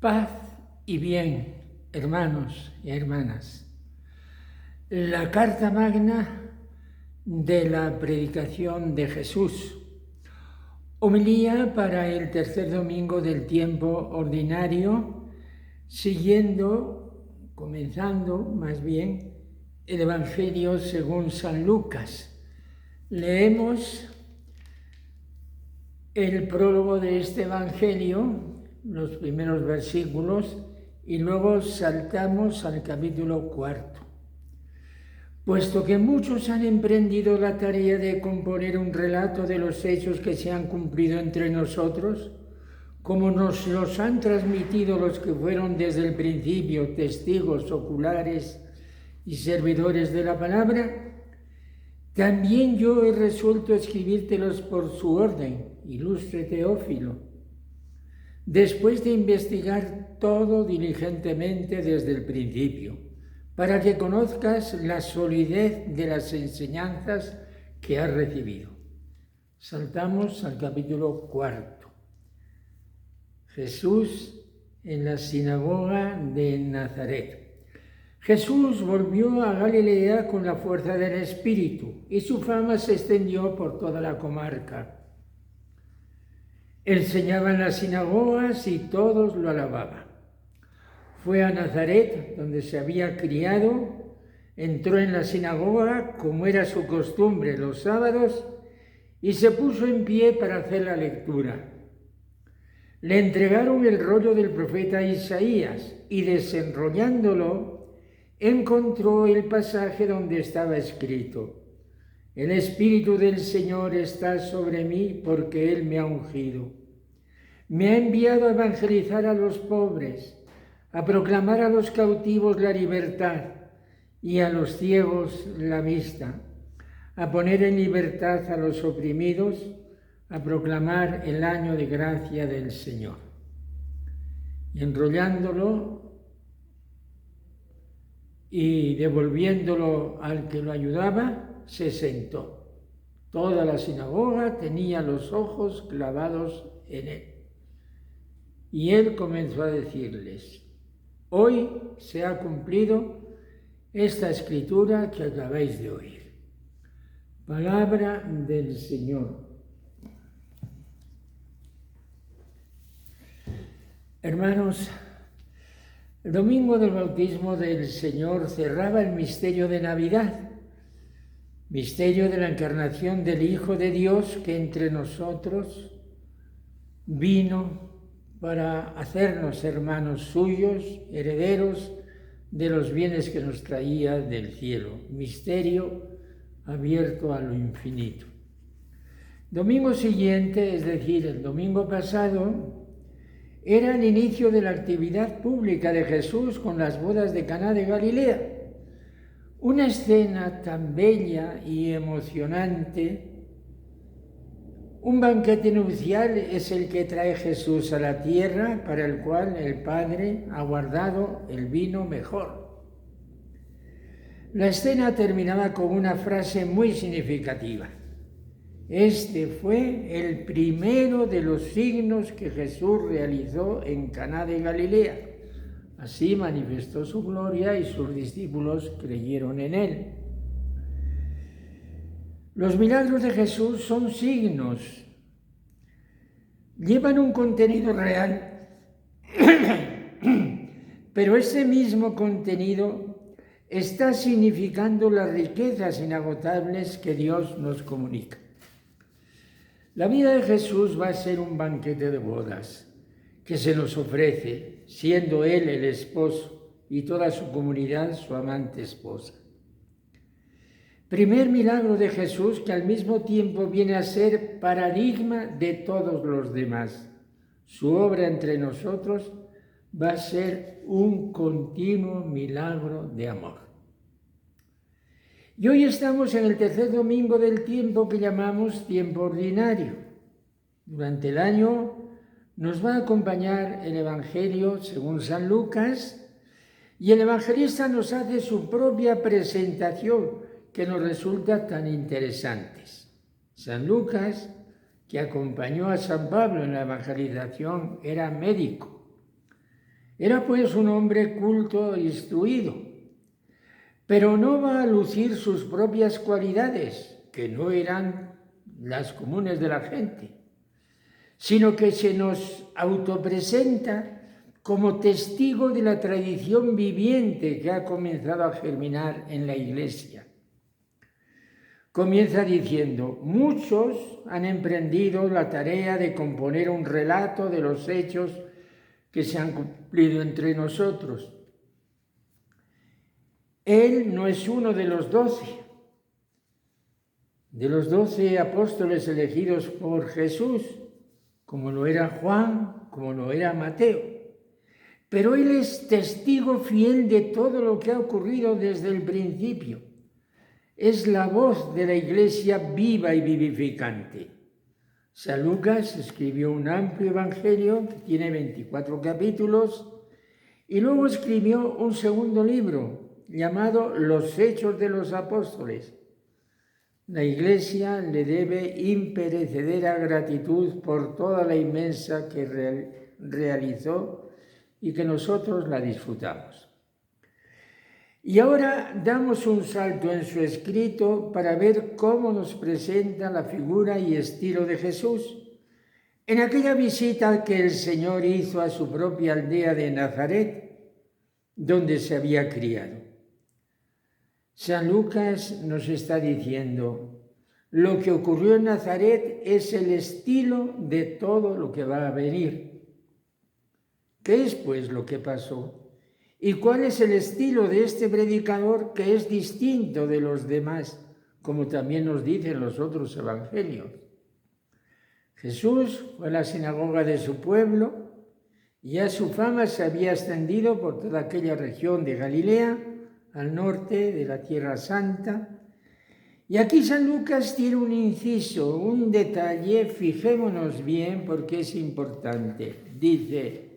Paz y bien, hermanos y hermanas. La carta magna de la predicación de Jesús. Homilía para el tercer domingo del tiempo ordinario, comenzando más bien, el Evangelio según San Lucas. Leemos el prólogo de este Evangelio, los primeros versículos, y luego saltamos al capítulo 4. Puesto que muchos han emprendido la tarea de componer un relato de los hechos que se han cumplido entre nosotros, como nos los han transmitido los que fueron desde el principio testigos oculares y servidores de la palabra, también yo he resuelto escribírtelos por su orden, ilustre Teófilo, después de investigar todo diligentemente desde el principio, para que conozcas la solidez de las enseñanzas que has recibido. Saltamos al capítulo 4. Jesús en la sinagoga de Nazaret. Jesús volvió a Galilea con la fuerza del Espíritu, y su fama se extendió por toda la comarca. Enseñaba en las sinagogas y todos lo alababan. Fue a Nazaret, donde se había criado, entró en la sinagoga, como era su costumbre los sábados, y se puso en pie para hacer la lectura. Le entregaron el rollo del profeta Isaías, y desenrollándolo, encontró el pasaje donde estaba escrito: El Espíritu del Señor está sobre mí porque Él me ha ungido. Me ha enviado a evangelizar a los pobres, a proclamar a los cautivos la libertad y a los ciegos la vista, a poner en libertad a los oprimidos, a proclamar el año de gracia del Señor. Y enrollándolo y devolviéndolo al que lo ayudaba, se sentó. Toda la sinagoga tenía los ojos clavados en él. Y él comenzó a decirles: hoy se ha cumplido esta escritura que acabáis de oír. Palabra del Señor. Hermanos, el domingo del bautismo del Señor cerraba el misterio de Navidad, misterio de la encarnación del Hijo de Dios que entre nosotros vino para hacernos hermanos suyos, herederos de los bienes que nos traía del cielo. Misterio abierto a lo infinito. Domingo siguiente, es decir, el domingo pasado, era el inicio de la actividad pública de Jesús con las bodas de Caná de Galilea. Una escena tan bella y emocionante. Un banquete nupcial es el que trae Jesús a la tierra, para el cual el Padre ha guardado el vino mejor. La escena terminaba con una frase muy significativa: este fue el primero de los signos que Jesús realizó en Caná de Galilea. Así manifestó su gloria y sus discípulos creyeron en él. Los milagros de Jesús son signos, llevan un contenido real, pero ese mismo contenido está significando las riquezas inagotables que Dios nos comunica. La vida de Jesús va a ser un banquete de bodas que se nos ofrece, siendo Él el esposo y toda su comunidad su amante esposa. Primer milagro de Jesús que al mismo tiempo viene a ser paradigma de todos los demás. Su obra entre nosotros va a ser un continuo milagro de amor. Y hoy estamos en el tercer domingo del tiempo que llamamos tiempo ordinario. Durante el año nos va a acompañar el Evangelio según San Lucas, y el evangelista nos hace su propia presentación que nos resulta tan interesantes. San Lucas, que acompañó a San Pablo en la evangelización, era médico. Era pues un hombre culto e instruido, pero no va a lucir sus propias cualidades, que no eran las comunes de la gente, sino que se nos autopresenta como testigo de la tradición viviente que ha comenzado a germinar en la Iglesia. Comienza diciendo: muchos han emprendido la tarea de componer un relato de los hechos que se han cumplido entre nosotros. Él no es uno de los 12 apóstoles elegidos por Jesús, como lo era Juan, como lo era Mateo. Pero él es testigo fiel de todo lo que ha ocurrido desde el principio. Es la voz de la Iglesia viva y vivificante. San Lucas escribió un amplio evangelio que tiene 24 capítulos y luego escribió un segundo libro llamado Los Hechos de los Apóstoles. La Iglesia le debe imperecedera gratitud por toda la inmensa que realizó y que nosotros la disfrutamos. Y ahora damos un salto en su escrito para ver cómo nos presenta la figura y estilo de Jesús en aquella visita que el Señor hizo a su propia aldea de Nazaret, donde se había criado. San Lucas nos está diciendo: lo que ocurrió en Nazaret es el estilo de todo lo que va a venir. ¿Qué es pues lo que pasó? ¿Y cuál es el estilo de este predicador que es distinto de los demás, como también nos dicen los otros evangelios? Jesús fue a la sinagoga de su pueblo y ya su fama se había extendido por toda aquella región de Galilea, al norte de la Tierra Santa. Y aquí San Lucas tiene un inciso, un detalle, fijémonos bien porque es importante. Dice: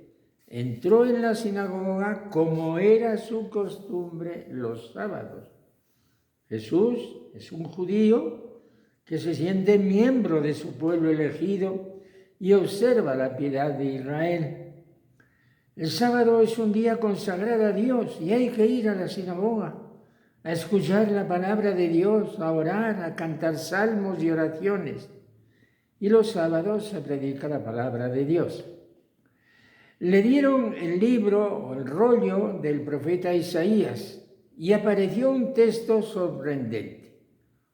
entró en la sinagoga como era su costumbre los sábados. Jesús es un judío que se siente miembro de su pueblo elegido y observa la piedad de Israel. El sábado es un día consagrado a Dios y hay que ir a la sinagoga a escuchar la palabra de Dios, a orar, a cantar salmos y oraciones. Y los sábados se predica la palabra de Dios. Le dieron el libro o el rollo del profeta Isaías y apareció un texto sorprendente,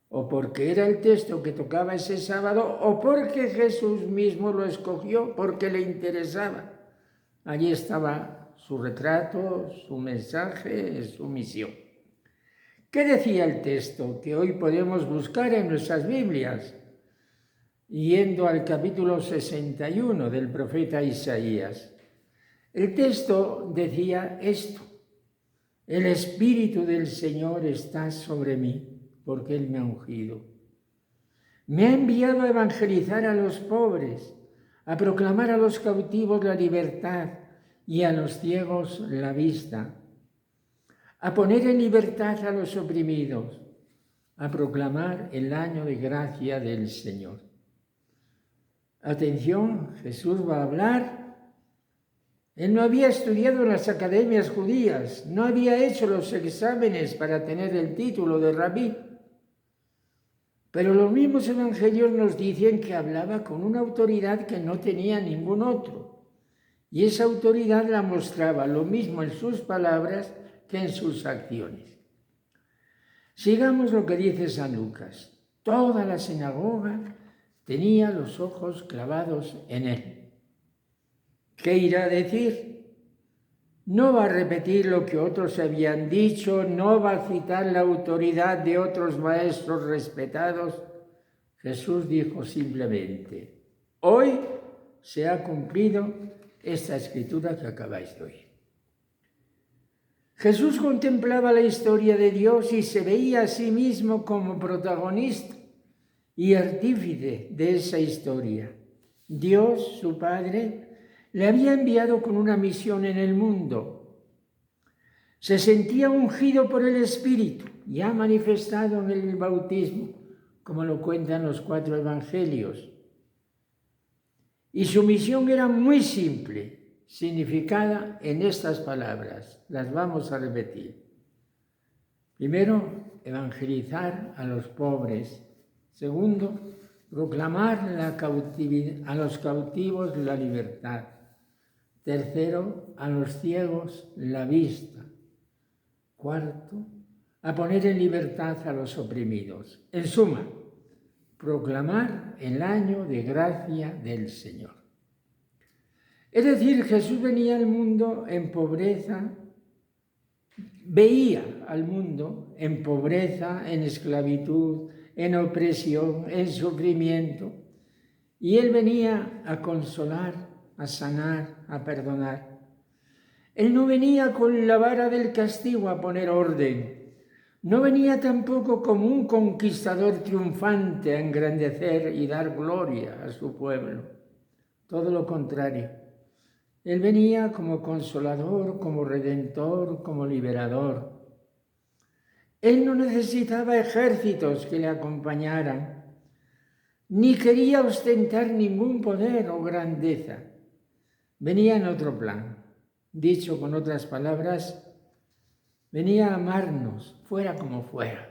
o porque era el texto que tocaba ese sábado o porque Jesús mismo lo escogió porque le interesaba. Allí estaba su retrato, su mensaje, su misión. ¿Qué decía el texto que hoy podemos buscar en nuestras Biblias? Yendo al capítulo 61 del profeta Isaías. El texto decía esto: el Espíritu del Señor está sobre mí, porque Él me ha ungido. Me ha enviado a evangelizar a los pobres, a proclamar a los cautivos la libertad y a los ciegos la vista, a poner en libertad a los oprimidos, a proclamar el año de gracia del Señor. Atención, Jesús va a hablar. Él no había estudiado en las academias judías, no había hecho los exámenes para tener el título de rabí. Pero los mismos evangelios nos dicen que hablaba con una autoridad que no tenía ningún otro. Y esa autoridad la mostraba lo mismo en sus palabras que en sus acciones. Sigamos lo que dice San Lucas. Toda la sinagoga tenía los ojos clavados en él. ¿Qué irá a decir? No va a repetir lo que otros habían dicho, no va a citar la autoridad de otros maestros respetados. Jesús dijo simplemente: hoy se ha cumplido esta escritura que acabáis de oír. Jesús contemplaba la historia de Dios y se veía a sí mismo como protagonista y artífice de esa historia. Dios, su Padre, le había enviado con una misión en el mundo. Se sentía ungido por el Espíritu, ya manifestado en el bautismo, como lo cuentan los 4 evangelios. Y su misión era muy simple: significada en estas palabras. Las vamos a repetir. Primero, evangelizar a los pobres. Segundo, proclamar a los cautivos la libertad. Tercero, a los ciegos la vista. Cuarto, a poner en libertad a los oprimidos. En suma, proclamar el año de gracia del Señor. Es decir, Jesús venía al mundo en pobreza, veía al mundo en pobreza, en esclavitud, en opresión, en sufrimiento, y Él venía a consolar, a sanar, a perdonar. Él no venía con la vara del castigo a poner orden, no venía tampoco como un conquistador triunfante a engrandecer y dar gloria a su pueblo, todo lo contrario. Él venía como consolador, como redentor, como liberador. Él no necesitaba ejércitos que le acompañaran, ni quería ostentar ningún poder o grandeza. Venía en otro plan. Dicho con otras palabras, venía a amarnos, fuera como fuera.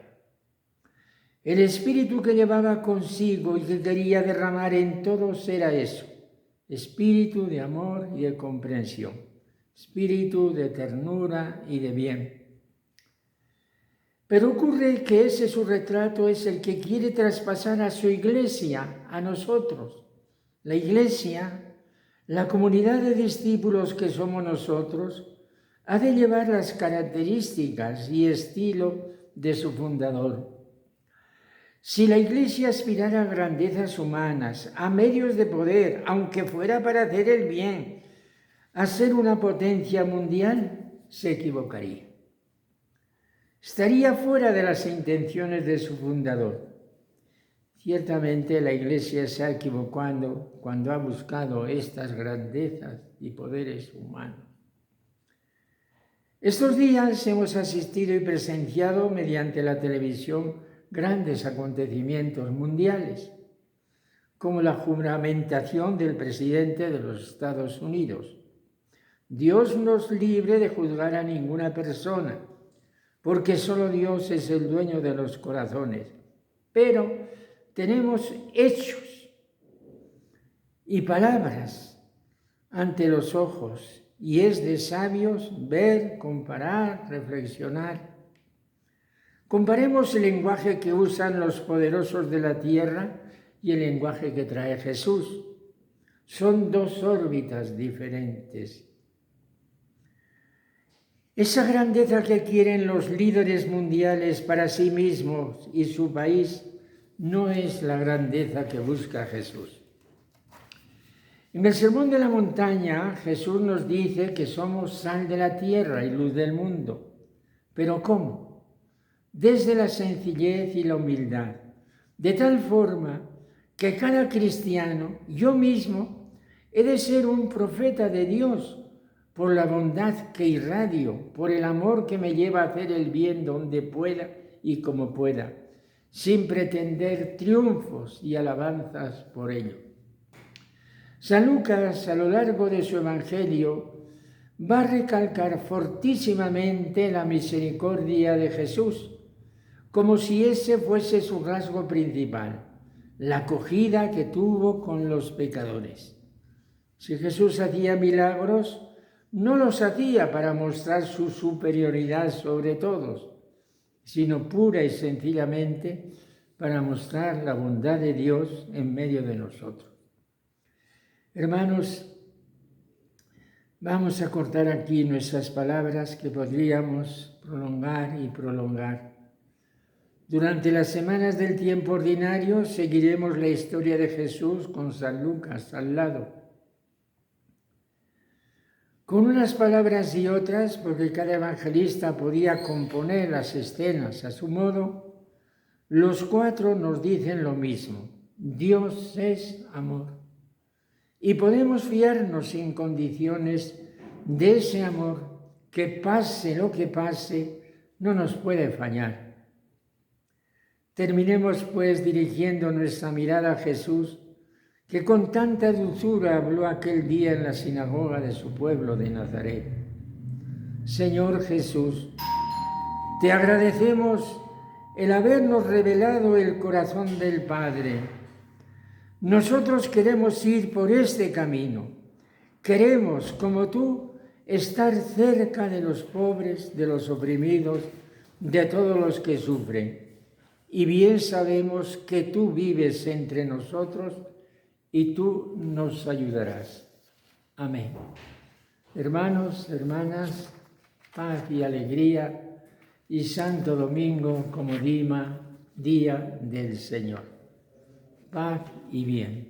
El espíritu que llevaba consigo y que quería derramar en todos era eso: espíritu de amor y de comprensión, espíritu de ternura y de bien. Pero ocurre que ese su retrato es el que quiere traspasar a su iglesia, a nosotros. La iglesia, la comunidad de discípulos que somos nosotros, ha de llevar las características y estilo de su fundador. Si la iglesia aspirara a grandezas humanas, a medios de poder, aunque fuera para hacer el bien, a ser una potencia mundial, se equivocaría. Estaría fuera de las intenciones de su fundador. Ciertamente la iglesia se ha equivocado cuando ha buscado estas grandezas y poderes humanos. Estos días hemos asistido y presenciado mediante la televisión grandes acontecimientos mundiales, como la juramentación del presidente de los Estados Unidos. Dios nos libre de juzgar a ninguna persona, porque solo Dios es el dueño de los corazones. Pero tenemos hechos y palabras ante los ojos, y es de sabios ver, comparar, reflexionar. Comparemos el lenguaje que usan los poderosos de la tierra y el lenguaje que trae Jesús. Son dos órbitas diferentes. Esa grandeza que quieren los líderes mundiales para sí mismos y su país no es la grandeza que busca Jesús. En el Sermón de la Montaña, Jesús nos dice que somos sal de la tierra y luz del mundo. ¿Pero cómo? Desde la sencillez y la humildad, de tal forma que cada cristiano, yo mismo, he de ser un profeta de Dios por la bondad que irradio, por el amor que me lleva a hacer el bien donde pueda y como pueda, sin pretender triunfos y alabanzas por ello. San Lucas, a lo largo de su Evangelio, va a recalcar fortísimamente la misericordia de Jesús, como si ese fuese su rasgo principal, la acogida que tuvo con los pecadores. Si Jesús hacía milagros, no los hacía para mostrar su superioridad sobre todos, sino pura y sencillamente para mostrar la bondad de Dios en medio de nosotros. Hermanos, vamos a cortar aquí nuestras palabras que podríamos prolongar y prolongar. Durante las semanas del tiempo ordinario seguiremos la historia de Jesús con San Lucas al lado, con unas palabras y otras, porque cada evangelista podía componer las escenas a su modo. Los cuatro nos dicen lo mismo: Dios es amor. Y podemos fiarnos sin condiciones de ese amor que, pase lo que pase, no nos puede fallar. Terminemos pues dirigiendo nuestra mirada a Jesús, que con tanta dulzura habló aquel día en la sinagoga de su pueblo de Nazaret. Señor Jesús, te agradecemos el habernos revelado el corazón del Padre. Nosotros queremos ir por este camino. Queremos, como tú, estar cerca de los pobres, de los oprimidos, de todos los que sufren. Y bien sabemos que tú vives entre nosotros y tú nos ayudarás. Amén. Hermanos, hermanas, paz y alegría y Santo Domingo como día del Señor. Paz y bien.